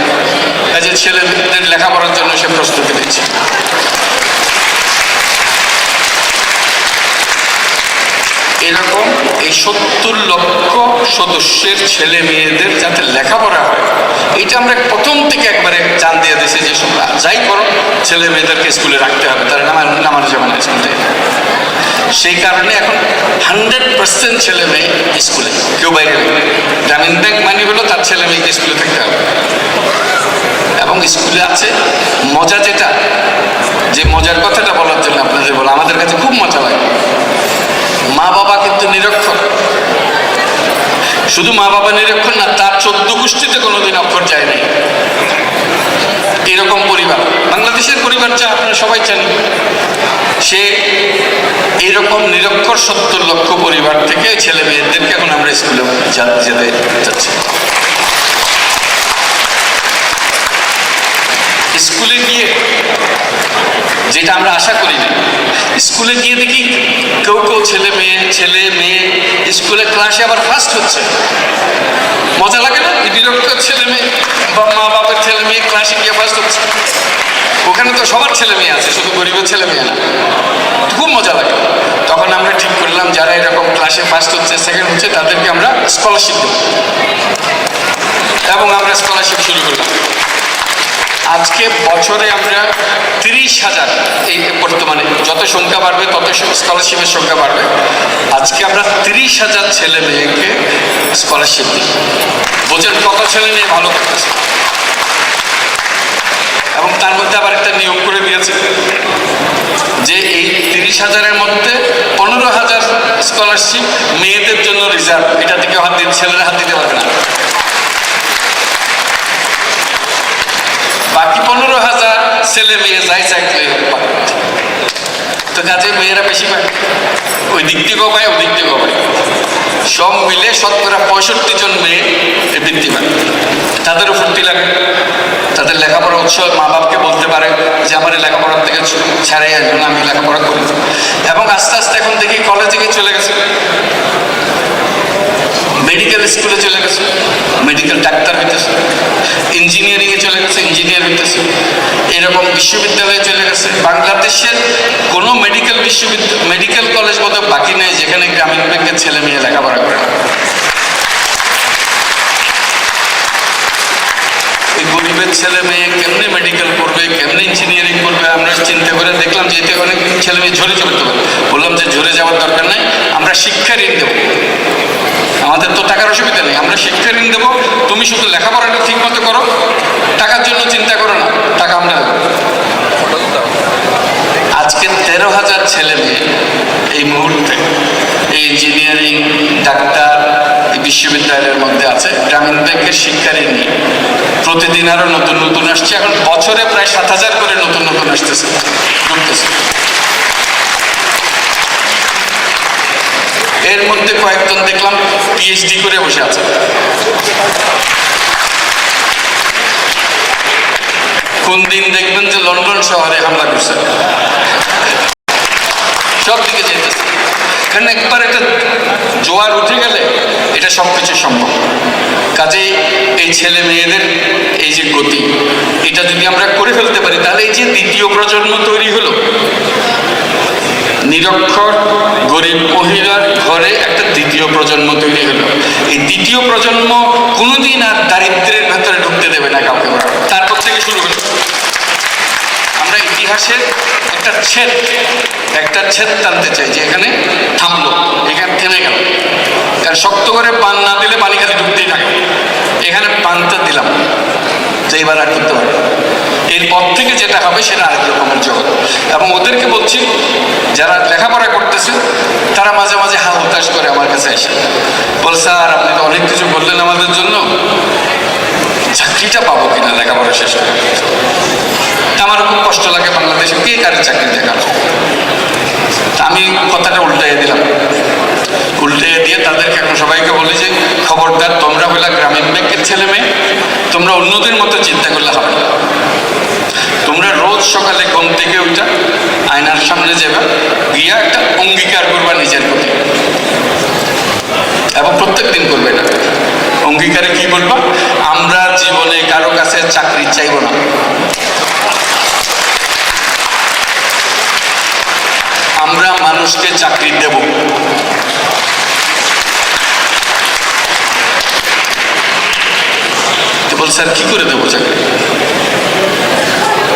কাজে ছেলেদের লেখাপড়ার জন্য সে প্রস্তুতি দিচ্ছে। 70 লক্ষ সদস্যের ছেলে মেয়েদের যাতে লেখাপড়া হয়, এইটা আমরা প্রথম থেকে একবারে জান দিয়ে দিয়েছি যে যাই করো ছেলে মেয়েদেরকে স্কুলে রাখতে হবে, তারা নামার যাবে না স্কুল থেকে। সেই কারণে এখন 100% ছেলে মেয়ে স্কুলে, কেউ বাইরে নেই। গ্রামীণ ব্যাংক মানে হলো তার ছেলে মেয়েকে স্কুলে থাকতে হবে। এবং স্কুলে আছে মজা, যেটা যে মজার কথাটা বলার জন্য আপনাদের বলো, আমাদের কাছে খুব মজা লাগে। মা বাবা কিন্তু নিরক্ষর। শুধু মা বাবা নিরক্ষর না, তার 14 গোষ্ঠীতে কোনোদিন অক্ষর যায় নাই। এরকম পরিবার বাংলাদেশের পরিবার যা আপনারা সবাই জানেন। সে এইরকম নিরক্ষর 70 লক্ষ পরিবার থেকে ছেলে মেয়েদেরকে এখন আমরা স্কুলে যেতে যাচ্ছি। স্কুলে গিয়ে যেটা আমরা আশা করি না, স্কুলে গিয়ে দেখি কেউ কেউ ছেলে মেয়ে স্কুলে ক্লাসে আবার ফার্স্ট হচ্ছে। মজা লাগে না? নিরক্ষর ছেলে মেয়ে বা মা বাবার ছেলে মেয়ে ক্লাসে গিয়ে ফার্স্ট হচ্ছে। ওখানে তো সবার ছেলে মেয়ে আছে, শুধু গরিবের ছেলে মেয়ে না। খুব মজা লাগে। তখন আমরা ঠিক করলাম যারা এরকম ক্লাসে ফার্স্ট হচ্ছে, সেকেন্ড হচ্ছে, তাদেরকে আমরা স্কলারশিপ দেব। এবং আমরা স্কলারশিপ শুরু করলাম। আজকে বছরে আমরা 30,000, এই বর্তমানে যত সংখ্যা বাড়বে তত স্কলারশিপের সংখ্যা বাড়বে। আজকে আমরা 30,000 ছেলে মেয়েকে স্কলারশিপ দিই। বোঝেন কত ছেলে মেয়ে ভালো করতেছে। এবং তার মধ্যে আবার একটা নিয়োগ করে দিয়েছে যে এই 30,000-এর মধ্যে 15,000 স্কলারশিপ মেয়েদের জন্য রিজার্ভ। এটা থেকে হাত দিন, ছেলেরা হাত দিতে পারবে না। বাকি 15,000 ছেলে মেয়ে যাই চাইলে তো কাজে মেয়েরা বেশি পায়, ওই দিক থেকেও পায়, ওই দিক থেকেও পায়। সব মিলে 65 জন মেয়ে বৃত্তি পায়। তাদেরও ফুর্তি লাগে, তাদের লেখাপড়া উৎসব। মা বাপকে বলতে পারে যে আমার লেখাপড়ার থেকে ছাড়াই আসবেন, আমি লেখাপড়া করি। এবং আস্তে আস্তে এখন দেখি কলেজে চলে গেছে, মেডিকেল স্কুলে চলে গেছে, মেডিকেল ডাক্তার হইতেছে, ইঞ্জিনিয়ারিংয়ে চলে গেছে, ইঞ্জিনিয়ার হইতেছে। এরকম বিশ্ববিদ্যালয়ে চলে গেছে। বাংলাদেশের কোনো মেডিকেল কলেজ বোধ বাকি নেই যেখানে গ্রামীণ ব্যাংকের ছেলে মেয়ে লেখাপড়া করে। এই গরিবের ছেলে মেয়ে কেমনি মেডিকেল করবে, কেমনি ইঞ্জিনিয়ারিং করবে, আমরা চিন্তা করে দেখলাম যে এতে অনেক ছেলে মেয়ে ঝরে চলতে পারে। বললাম যে ঝরে যাওয়ার দরকার নাই, আমরা শিক্ষা ঋণ দেবো। আমাদের তো টাকার অসুবিধা নেই, আমরা শিক্ষা ঋণ দেবো। তুমি শুধু লেখাপড়াটা ঠিক মতো করো, টাকার জন্য চিন্তা করো না, টাকা আমরা দেবো। আজকে 13,000 ছেলে মেয়ে এই মুহূর্তে এই ইঞ্জিনিয়ারিং, ডাক্তার, বিশ্ববিদ্যালয়ের মধ্যে আছে গ্রামীণ ব্যাংকের শিক্ষা ঋণ নিয়ে। প্রতিদিন আরো নতুন নতুন আসছে। এখন বছরে প্রায় 7,000 করে নতুন নতুন আসতেছে, ঢুকতেছে। এর মধ্যে কয়েকজন দেখলাম পিএইচডি করে বসে আছে। কোন দিন দেখবেন যে লন্ডন শহরে হামলা করছে, সব দিকে যেতেছে। কারণ একবার একটা জোয়ার উঠে গেলে এটা সবকিছু সম্ভব। কাজেই এই ছেলে মেয়েদের এই যে গতি, এটা যদি আমরা করে ফেলতে পারি, তাহলে এই যে দ্বিতীয় প্রজন্ম তৈরি হলো, নিরক্ষর গরিব মহিলার ঘরে একটা দ্বিতীয় প্রজন্ম তৈরি হলো। এই দ্বিতীয় প্রজন্ম কোনোদিন আর দারিদ্র্যের ভেতরে ঢুকতে দেবে না কাউকে। তারপর থেকে শুরু হলো। আমরা ইতিহাসের একটা ছেদ টানতে চাই যে এখানে থামলো, এখানে থেমে গেল। কারণ শক্ত করে পান না দিলে পানি খালি ঢুকতেই থাকে। এখানে পানটা দিলাম যে এবার আর করতে পারবে। এরপর থেকে যেটা হবে সেটা আরেক রকমের জগৎ। এবং ওদেরকে বলছি, যারা লেখাপড়া করতেছে তারা মাঝে মাঝে হা হতাশ করে আমার কাছে এসে বল, স্যার আপনি তো অনেক কিছু বললেন আমাদের জন্য, চাকরিটা পাবো কিনা লেখাপড়া শেষ করে। আমার খুব কষ্ট লাগে, বাংলাদেশে কে কারে চাকরি দেখানো। আমি কথাটা উল্টাইয়ে দিলাম। উল্টিয়ে দিয়ে তাদেরকে এখন সবাইকে বলি যে খবরদার, তোমরা হইলা গ্রামীণ ব্যাংকের ছেলে মেয়ে, তোমরা অন্যদের মতো চিন্তা করলে হবে না। তোমরা রোজ সকালে ঘুম থেকে উঠা আয়নার সামনে যাবে, গিয়া একটা অঙ্গীকার করবা নিজের প্রতি, এবং প্রত্যেক দিন করবে এটা। অঙ্গীকারে কি বলবা? আমরা জীবনে কারো কাছে চাকরি চাইব না, আমরা মানুষকে চাকরি দেব। বলছে আর কি করে দেবো চাকরি?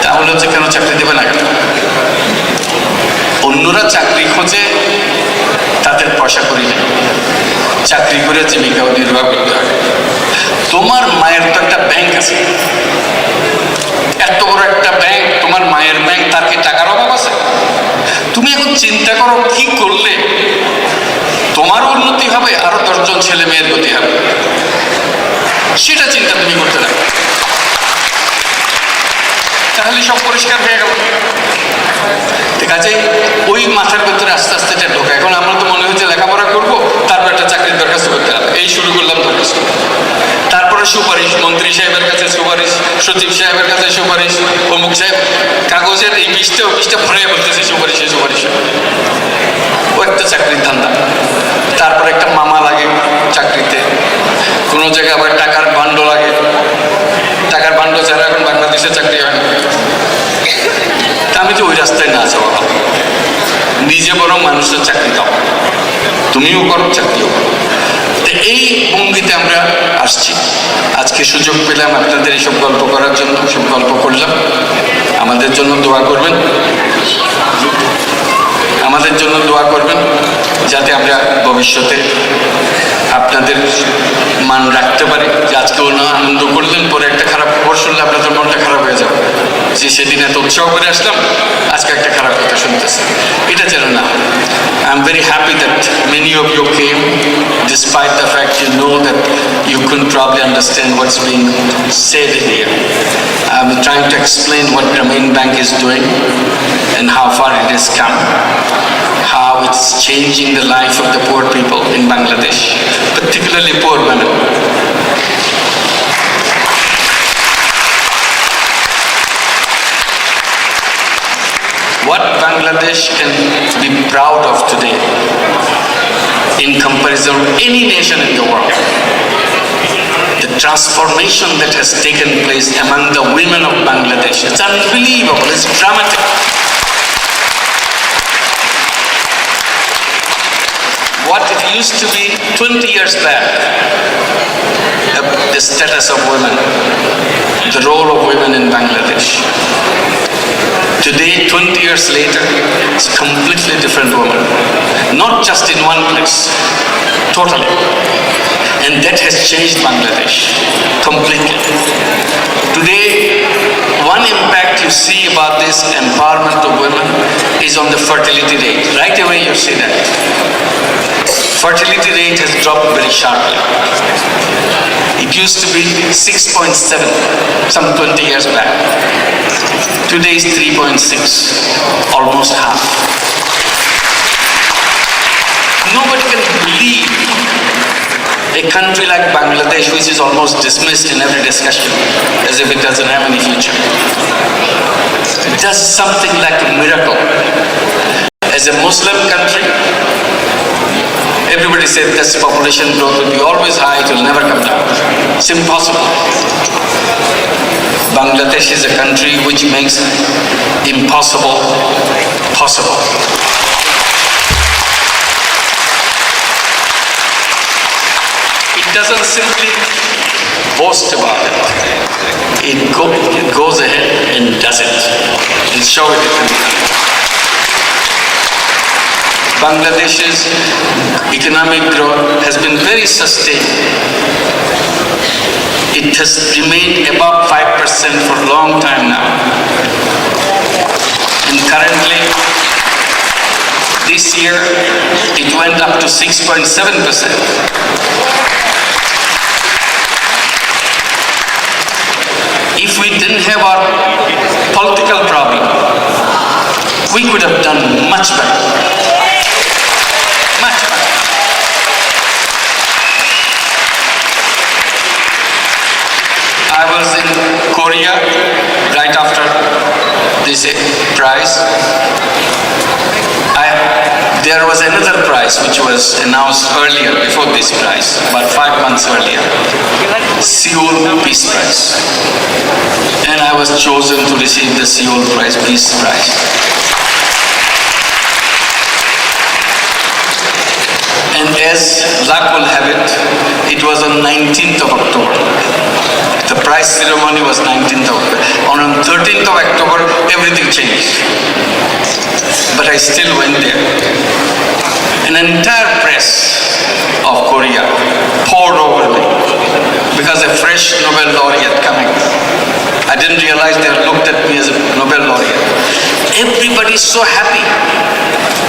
তাহলে হচ্ছে কেন চাকরি দেবে না কেন? অন্যরা চাকরি খোঁজে, তাদের পয়সা করি না, চাকরি করে জীবিকাও নির্বাহ করতে হয়। তোমার মায়ের তো একটা ব্যাংক আছে, এত বড় একটা ব্যাংক, তোমার মায়ের ব্যাংক, তার কি টাকার অভাব আছে? তুমি এখন চিন্তা করো কি করলে তোমার উন্নতি হবে, আরো 10 জন ছেলে মেয়ের গতি হবে, সেটা চিন্তা তুমি করতে থাকো, তাহলে সব পরিষ্কার হয়ে গেল। ঠিক আছে, ওই মাথার ভেতরে আস্তে আস্তে এটা ঢোকে। এখন আমরা তো মনে হচ্ছে লেখাপড়া করবো, তারপর একটা চাকরির দরখাস্ত করতে হবে, এই শুরু করলাম দরখাস্ত। তারপরে সুপারিশ, মন্ত্রী সাহেবের কাছে সুপারিশ, সচিব সাহেবের কাছে সুপারিশ, অমুক সাহেব কাগজের এই বিষটা ভরে বলতেছে সুপারিশে সুপারিশে। ও একটা চাকরির ধান্দা। তারপরে একটা মামা লাগে চাকরিতে, কোনো জায়গায় আবার টাকার ভাণ্ড লাগে, টাকার ভাণ্ড ছাড়া এখন বাংলাদেশে চাকরি হয় না। তা আমি তো ওই রাস্তায় না যাওয়া, নিজে বরং মানুষের চাকরি দাও, তুমিও করো চাকরিও করো। তো এই ভঙ্গিতে আমরা আসছি। আজকে সুযোগ পেলাম আপনাদের এইসব গল্প করার জন্য, সব গল্প করলাম। আমাদের জন্য দোয়া করবেন, আমাদের জন্য দোয়া করবেন, যাতে আমরা ভবিষ্যতে আপনাদের মান রাখতে পারি। যে আজকেও না আনন্দ করলেন, পরে একটা খারাপ খবর শুনলে আপনাদের মনটা খারাপ হয়ে যাবে, যে সেদিন এত উৎসাহ করে আসলাম, আজকে একটা খারাপ কথা শুনতেছে, এটা যেন না। I am very happy that many of you came, despite the fact you know that you couldn't probably understand what's being said in here. I'm trying to explain what Grameen Bank is doing and how far it has come, how it's changing the life of the poor people in Bangladesh, particularly poor women. What Bangladesh can be proud of today in comparison with any nation in the world, the transformation that has taken place among the women of Bangladesh, it's unbelievable, it's dramatic. What it used to be 20 years back, the status of women, the role of women in Bangladesh. Today, 20 years later, it's a completely different woman. Not just in one place, totally. And that has changed Bangladesh completely. Today, one impact you see about this empowerment of women is on the fertility rate. Right away you see that. Fertility rate has dropped very sharply. It used to be 6.7 some 20 years back. Today is 3.6, almost half. Nobody can believe a country like Bangladesh, which is almost dismissed in every discussion as if it doesn't have any future, it does something like a miracle. As a Muslim country, everybody said this population growth will be always high, it will never come down. It's impossible. Bangladesh is a country which makes impossible possible. It doesn't simply boast about it. It goes ahead and does it. And show it can be done. Bangladesh's economic growth has been very sustained. It has remained above 5% for a long time now. And currently, this year, it went up to 6.7%. If we didn't have our political problem, we could have done much better. Much better. I was in Korea right after this prize. There was another prize which was announced earlier, before this prize, about 5 months earlier, Seoul Peace Prize. And I was chosen to receive the Seoul Peace Prize. And as luck will have it, it was on 19th of October. The The prize ceremony was 19th of on 13th of October, everything changed. But I still went there. An entire press of Korea poured over me because a fresh Nobel laureate coming. I didn't realize they looked at me as a Nobel laureate. Everybody's so happy.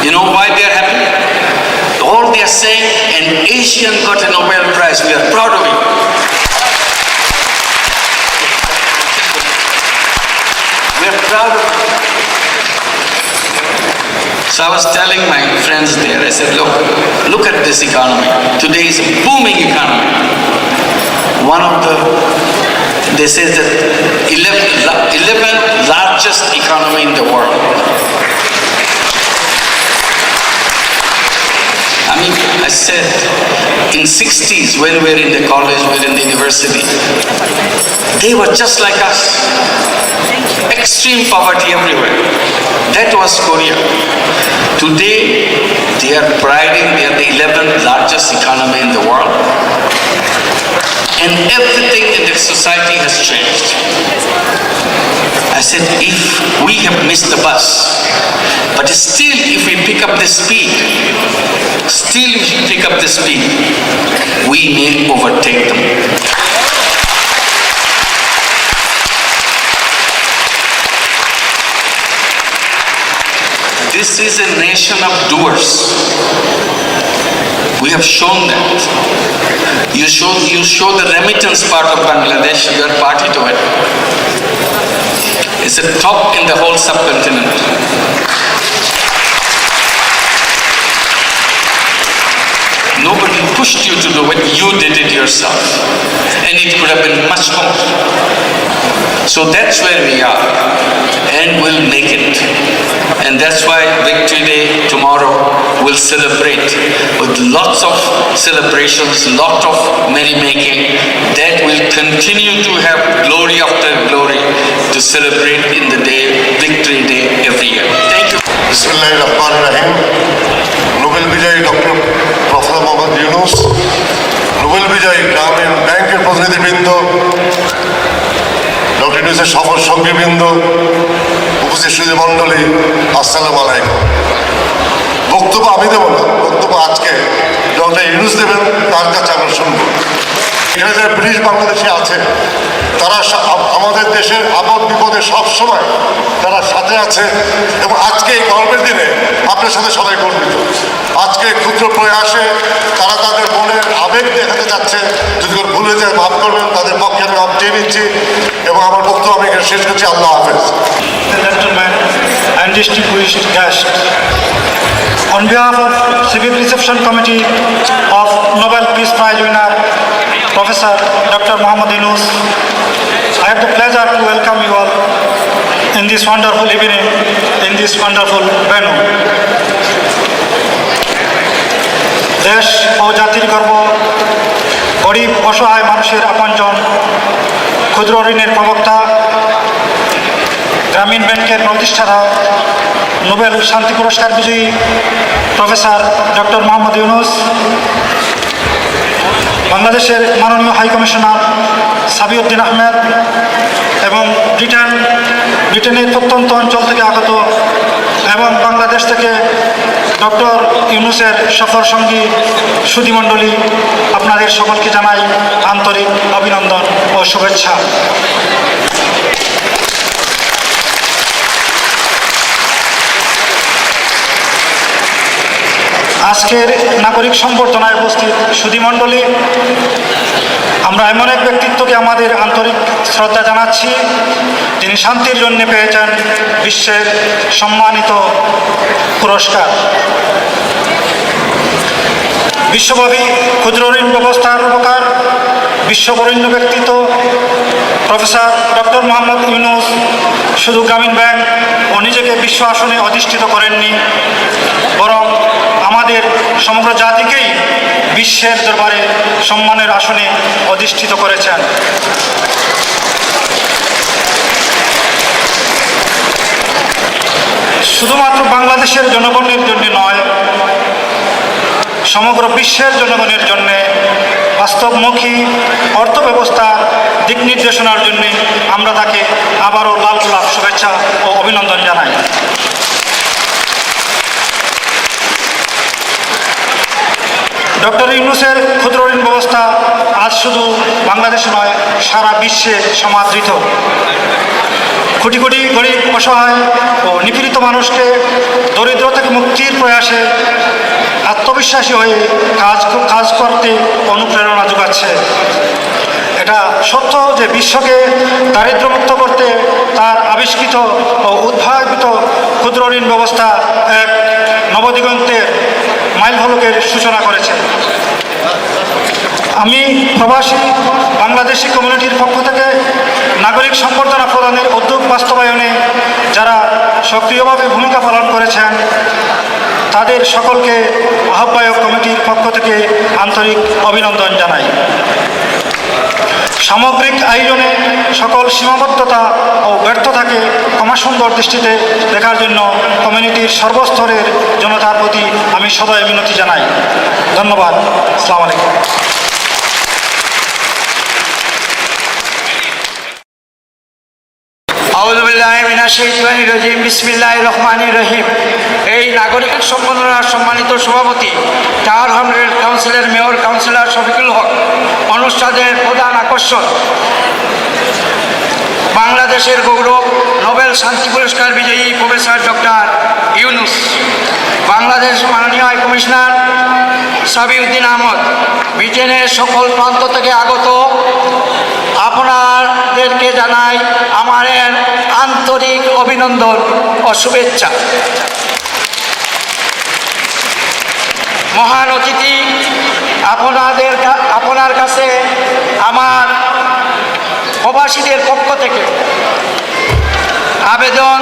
You know why they're happy? All they are saying, an Asian got a Nobel Prize. We are proud of you. We are proud of you. So I was telling my friends there, I said, look at this economy. Today is a booming economy. One of the, they say that 11th largest economy in the world. I mean, I said, in 60s when we were in the college, we were in the university, they were just like us. Extreme poverty everywhere. That was Korea. Today, they are priding they are the 11th largest economy in the world. And everything in their society has changed. I said, if we have missed the bus, but still if we pick up the speed, we may overtake them. This is a nation of doers. We have shown that. You show the remittance part of Bangladesh, you are party to it. It's a top in the whole subcontinent. Nobody pushed you to do it, you did it yourself. And it could have been much more. So that's where we are, and we'll make it. And that's why Victory Day tomorrow will celebrate with lots of celebrations, lot of merrymaking. That will continue to have glory after glory to celebrate in the day, Victory Day every year. Thank you. বিসমিল্লাহির-রহমানির-রহিম। Nobel বিজয়ী doctor professor Muhammad Yunus, Nobel বিজয়ী গ্রামীণ ব্যাংকের প্রতিনিধিবৃন্দ, doctor ইউনূসের সফর সঙ্গীবৃন্দ, উপস্থিত সুধীমণ্ডলী, আসসালামু আলাইকুম। বক্তব্য আমি দেব না, বক্তব্য আজকে ডক্টর ইউনূস দেবেন, তার কাছে আমরা শুনব। এখানে যারা ব্রিটিশ বাংলাদেশে আছে তারা আমাদের দেশের আপদ বিপদে সবসময় তারা সাথে আছে, এবং আজকে এই গর্বের দিনে আপনার সাথে সবাই গর্বিত। আজকে ক্ষুদ্র প্রয়াসে তারা তাদের মনের আবেগ দেখাতে যাচ্ছে, যদি কোনো ভুল হয়ে যায় মাফ করবেন, তাদের পক্ষে আমি মাপ চেয়ে নিচ্ছি এবং আমার বক্তব্য আমি এখানে শেষ করছি। আল্লাহ হাফেজ। Gentlemen and distinguished guests, on behalf of Civic Reception Committee of Nobel Peace Prize winner Professor Dr. Muhammad Yunus, I have the pleasure to welcome you all in this wonderful evening, in this wonderful venue. দেশ ও জাতির গর্ব, গরিব অসহায় মানুষের আপনজন, ক্ষুদ্র ঋণের প্রবক্তা, গ্রামীণ ব্যাংকের প্রতিষ্ঠাতা, নোবেল শান্তি পুরস্কার বিজয়ী প্রফেসর ডক্টর মোহাম্মদ ইউনূস, বাংলাদেশের মাননীয় হাই কমিশনার সাবিউদ্দিন আহমেদ এবং ব্রিটেনের প্রত্যন্ত অঞ্চল থেকে আগত এবং বাংলাদেশ থেকে ডক্টর ইউনূসের সফর সঙ্গী সুধীমণ্ডলী, আপনাদের সকলকে জানাই আন্তরিক অভিনন্দন ও শুভেচ্ছা। আজকের নাগরিক সম্বর্ধনায় উপস্থিত সুধীমণ্ডলী, আমরা এমন এক ব্যক্তিত্বকে আমাদের আন্তরিক শ্রদ্ধা জানাচ্ছি, যিনি শান্তির জন্য পেয়েছেন বিশ্বের সম্মানিত পুরস্কার। বিশ্বব্যাপী ক্ষুদ্র ঋণ ব্যবস্থার রূপকার, বিশ্ববরেণ্য ব্যক্তিত্ব প্রফেসর ডক্টর মোহাম্মদ ইউনূস শুধু গ্রামীণ ব্যাংক ও নিজেকে বিশ্ব আসনে অধিষ্ঠিত করেননি, বরং আমাদের সমগ্র জাতিকেই বিশ্বের দরবারে সম্মানের আসনে অধিষ্ঠিত করেছেন। শুধুমাত্র বাংলাদেশের জনগণের জন্য নয়, সমগ্র বিশ্বের জনগণের জন্যে বাস্তবমুখী অর্থ ব্যবস্থার দিক নির্দেশনার জন্য আমরা তাকে আবারও লাল গোলাপ শুভেচ্ছা ও অভিনন্দন জানাই। ডক্টর ইউনূসের ক্ষুদ্র ঋণ ব্যবস্থা আজ শুধু বাংলাদেশে নয়, সারা বিশ্বে সমাদৃত। কোটি কোটি গরিব, অসহায় ও নিপীড়িত মানুষকে দরিদ্র থেকে মুক্তির প্রয়াসে আত্মবিশ্বাসী হয়ে কাজ করতে অনুপ্রেরণা যোগাচ্ছে। এটা সত্য যে বিশ্বকে দারিদ্র্যমুক্ত করতে তার আবিষ্কৃত ও উদ্ভাবিত ক্ষুদ্র ঋণ ব্যবস্থা এক নবদিগন্তের মাইলফলকের সূচনা করেছে। আমি প্রবাসী বাংলাদেশি কমিউনিটির পক্ষ থেকে নাগরিক সম্বর্ধনা প্রদানের উদ্যোগ বাস্তবায়নে যারা সক্রিয়ভাবে ভূমিকা পালন করেছেন তাদের সকলকে আহ্বায়ক কমিটির পক্ষ থেকে আন্তরিক অভিনন্দন জানাই। সামগ্রিক আয়োজনে সকল সীমাবদ্ধতা ও ব্যর্থতাকে ক্ষমাসুন্দর দৃষ্টিতে দেখার জন্য কমিউনিটির সর্বস্তরের জনতার প্রতি আমি সদয় মিনতি জানাই। ধন্যবাদ। আসসালামু আলাইকুম। আউযু বিল্লাহি মিনাশ শাইতানির রাজিম। বিসমিল্লাহির রহমানির রহিম। এই নাগরিক সম্মেলনের সম্মানিত সভাপতি টাওয়ার হামরের councillor mayor councillor Shafiqul Haque, অনুষ্ঠানের প্রধান আকর্ষণ বাংলাদেশের গৌরব নোবেল শান্তি পুরস্কার বিজয়ী প্রফেসর ডক্টর ইউনূস, বাংলাদেশ মাননীয় হাই কমিশনার সাবিউদ্দিন আহমদ, ব্রিটেনের সকল প্রান্ত থেকে আগত আপনাদেরকে জানাই আমার আন্তরিক অভিনন্দন ও শুভেচ্ছা। মহান অতিথি, আপনার কাছে আমার প্রবাসীদের পক্ষ থেকে আবেদন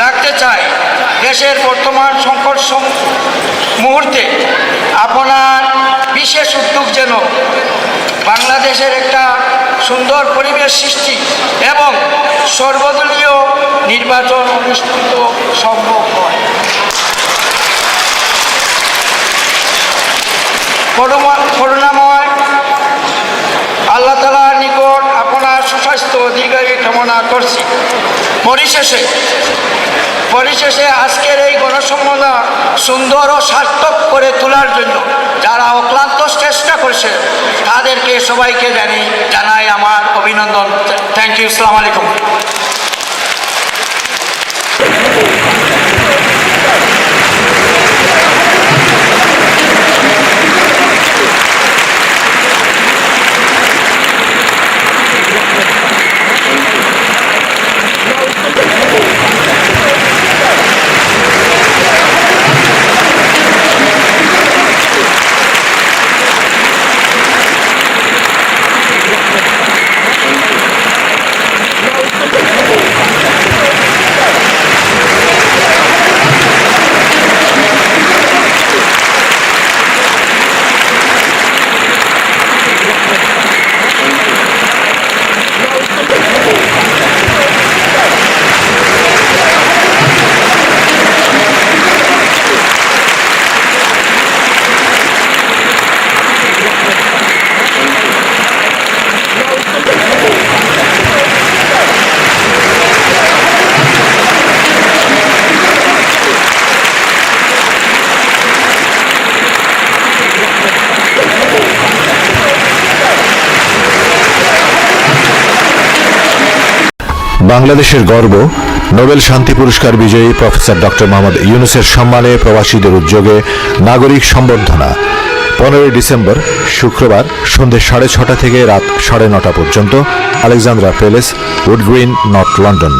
রাখতে চাই, দেশের বর্তমান সংকট মুহূর্তে আপনার বিশেষ উদ্যোগ যেন বাংলাদেশের একটা সুন্দর পরিবেশ সৃষ্টি এবং সর্বদলীয় নির্বাচন অনুষ্ঠিত সম্ভব হয়। করুণাময় আল্লাহ তাআলার নিকট আপনার সুস্বাস্থ্য দীর্ঘায়ু কামনা করছি। পরিশেষে আজকের এই গণসম্মেলন সুন্দর ও সার্থক করে তোলার জন্য যারা অক্লান্ত চেষ্টা করছে তাদেরকে সবাইকে জানাই আমার অভিনন্দন। Thank you. আসসালামু আলাইকুম। বাংলাদেশের গর্ব নোবেল শান্তি পুরস্কার বিজয়ী প্রফেসর ডক্টর মোহাম্মদ ইউনূসের সম্মানে প্রবাসীদের উদ্যোগে নাগরিক সম্বর্ধনা 15 ডিসেম্বর শুক্রবার সন্ধ্যে 6:30 থেকে রাত 9:30 পর্যন্ত Alexandra Palace, Wood Green, North London.